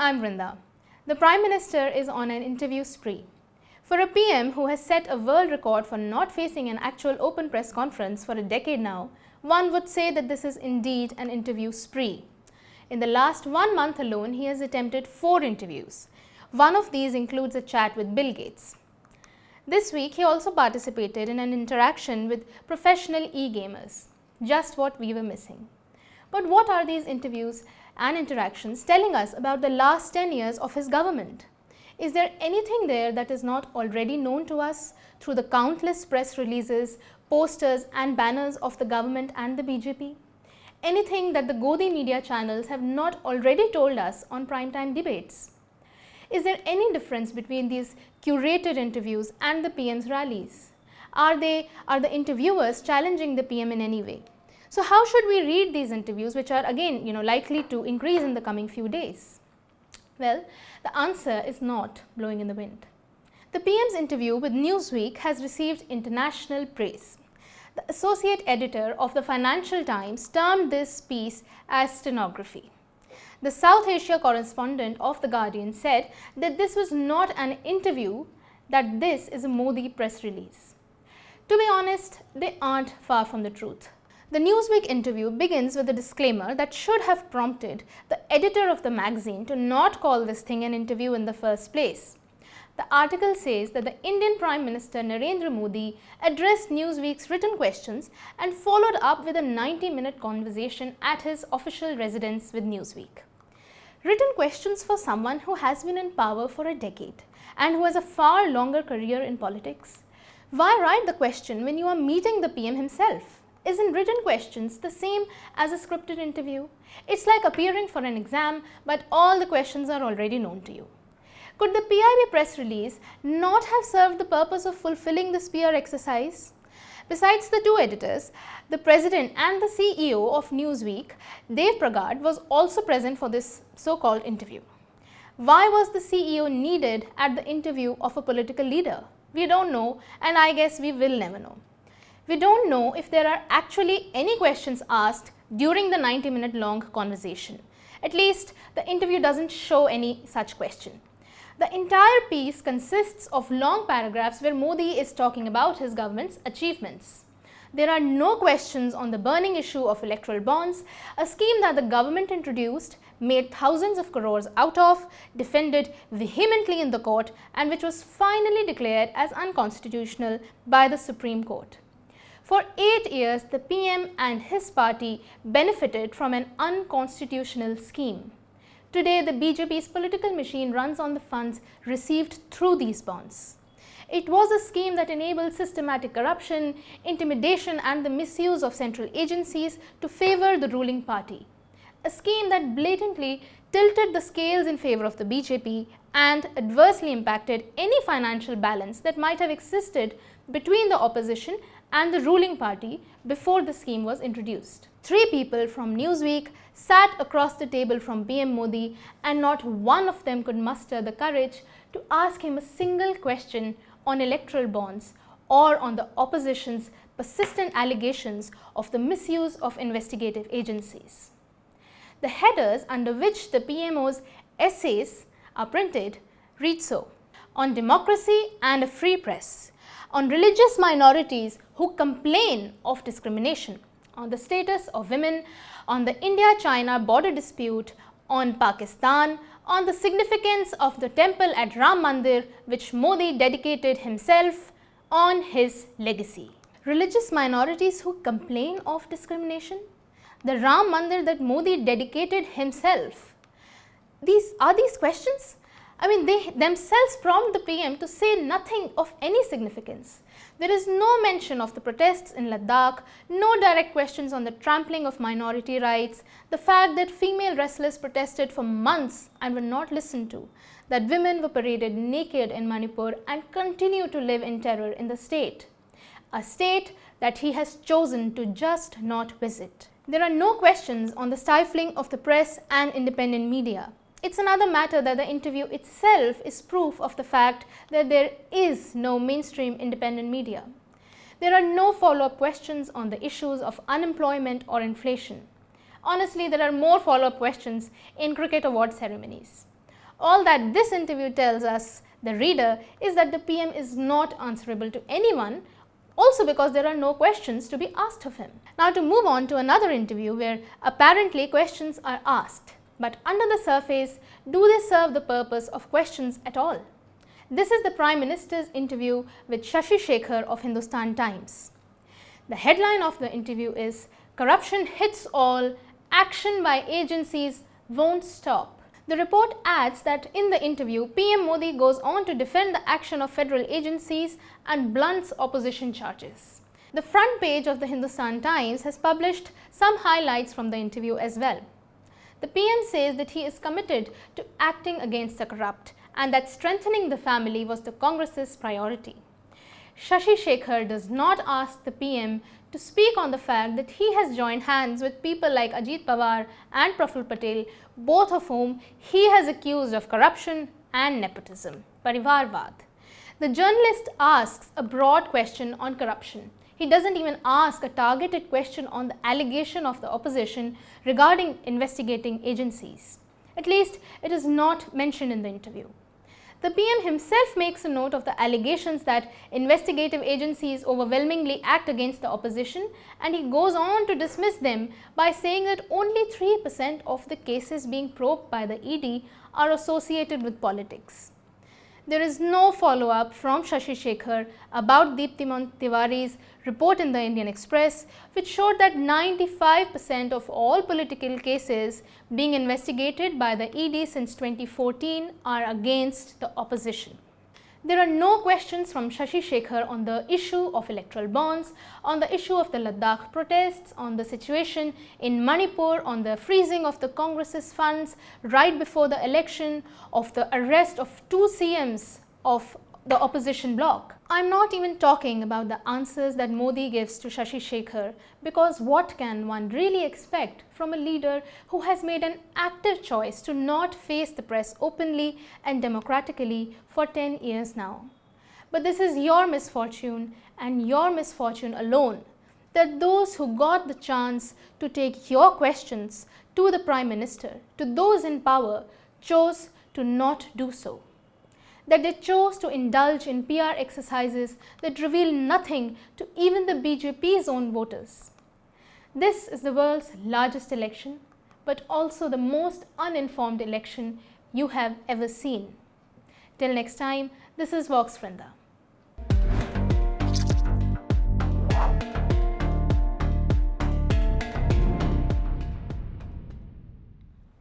I'm Vrinda. The Prime Minister is on an interview spree. For a PM who has set a world record for not facing an actual open press conference for a decade now, one would say that this is indeed an interview spree. In the last 1 month alone, he has attempted 4 interviews. One of these includes a chat with Bill Gates. This week, he also participated in an interaction with professional e-gamers, just what we were missing. But what are these interviews and interactions telling us about the last 10 years of his government? Is there anything there that is not already known to us through the countless press releases, posters and banners of the government and the BJP? Anything that the Godi media channels have not already told us on primetime debates? Is there any difference between these curated interviews and the PM's rallies? Are the interviewers challenging the PM in any way? So how should we read these interviews, which are again likely to increase in the coming few days? Well, the answer is not blowing in the wind. The PM's interview with Newsweek has received international praise. The associate editor of the Financial Times termed this piece as stenography. The South Asia correspondent of The Guardian said that this was not an interview, that this is a Modi press release. To be honest, they aren't far from the truth. The Newsweek interview begins with a disclaimer that should have prompted the editor of the magazine to not call this thing an interview in the first place. The article says that the Indian Prime Minister Narendra Modi addressed Newsweek's written questions and followed up with a 90-minute conversation at his official residence with Newsweek. Written questions for someone who has been in power for a decade and who has a far longer career in politics? Why write the question when you are meeting the PM himself? Isn't written questions the same as a scripted interview? It's like appearing for an exam, but all the questions are already known to you. Could the PIB press release not have served the purpose of fulfilling this PR exercise? Besides the 2 editors, the president and the CEO of Newsweek, Dev Pragad, was also present for this so-called interview. Why was the CEO needed at the interview of a political leader? We don't know, and I guess we will never know. We don't know if there are actually any questions asked during the 90-minute long conversation. At least the interview doesn't show any such question. The entire piece consists of long paragraphs where Modi is talking about his government's achievements. There are no questions on the burning issue of electoral bonds, a scheme that the government introduced, made thousands of crores out of, defended vehemently in the court, and which was finally declared as unconstitutional by the Supreme Court. For 8 years, the PM and his party benefited from an unconstitutional scheme. Today, the BJP's political machine runs on the funds received through these bonds. It was a scheme that enabled systematic corruption, intimidation and the misuse of central agencies to favor the ruling party. A scheme that blatantly tilted the scales in favor of the BJP and adversely impacted any financial balance that might have existed between the opposition and the ruling party before the scheme was introduced. 3 people from Newsweek sat across the table from PM Modi, and not one of them could muster the courage to ask him a single question on electoral bonds or on the opposition's persistent allegations of the misuse of investigative agencies. The headers under which the PMO's essays are printed read so: on democracy and a free press, on religious minorities who complain of discrimination, on the status of women, on the India-China border dispute, on Pakistan, on the significance of the temple at Ram Mandir which Modi dedicated himself, on his legacy. Religious minorities who complain of discrimination? The Ram Mandir that Modi dedicated himself? Are these questions? I mean, they themselves prompt the PM to say nothing of any significance. There is no mention of the protests in Ladakh, no direct questions on the trampling of minority rights, the fact that female wrestlers protested for months and were not listened to, that women were paraded naked in Manipur and continue to live in terror in the state. A state that he has chosen to just not visit. There are no questions on the stifling of the press and independent media. It's another matter that the interview itself is proof of the fact that there is no mainstream independent media. There are no follow-up questions on the issues of unemployment or inflation. Honestly, there are more follow-up questions in cricket award ceremonies. All that this interview tells us, the reader, is that the PM is not answerable to anyone, also because there are no questions to be asked of him. Now to move on to another interview where apparently questions are asked, but under the surface, do they serve the purpose of questions at all? This is the Prime Minister's interview with Shashi Shekhar of Hindustan Times. The headline of the interview is "Corruption Hits All, Action by Agencies Won't Stop." The report adds that in the interview, PM Modi goes on to defend the action of federal agencies and blunts opposition charges. The front page of the Hindustan Times has published some highlights from the interview as well. The PM says that he is committed to acting against the corrupt and that strengthening the family was the Congress's priority. Shashi Shekhar does not ask the PM to speak on the fact that he has joined hands with people like Ajit Pawar and Praful Patel, both of whom he has accused of corruption and nepotism, Parivarvad. The journalist asks a broad question on corruption. He doesn't even ask a targeted question on the allegation of the opposition regarding investigating agencies. At least it is not mentioned in the interview. The PM himself makes a note of the allegations that investigative agencies overwhelmingly act against the opposition, and he goes on to dismiss them by saying that only 3% of the cases being probed by the ED are associated with politics. There is no follow-up from Shashi Shekhar about Deeptiman Tiwari's report in the Indian Express, which showed that 95% of all political cases being investigated by the ED since 2014 are against the opposition. There are no questions from Shashi Shekhar on the issue of electoral bonds, on the issue of the Ladakh protests, on the situation in Manipur, on the freezing of the Congress's funds right before the election, of the arrest of 2 CMs of the opposition bloc. I'm not even talking about the answers that Modi gives to Shashi Shekhar, because what can one really expect from a leader who has made an active choice to not face the press openly and democratically for 10 years now? But this is your misfortune and your misfortune alone, that those who got the chance to take your questions to the Prime Minister, to those in power, chose to not do so. That they chose to indulge in PR exercises that reveal nothing to even the BJP's own voters. This is the world's largest election, but also the most uninformed election you have ever seen. Till next time, this is Vox Vrinda.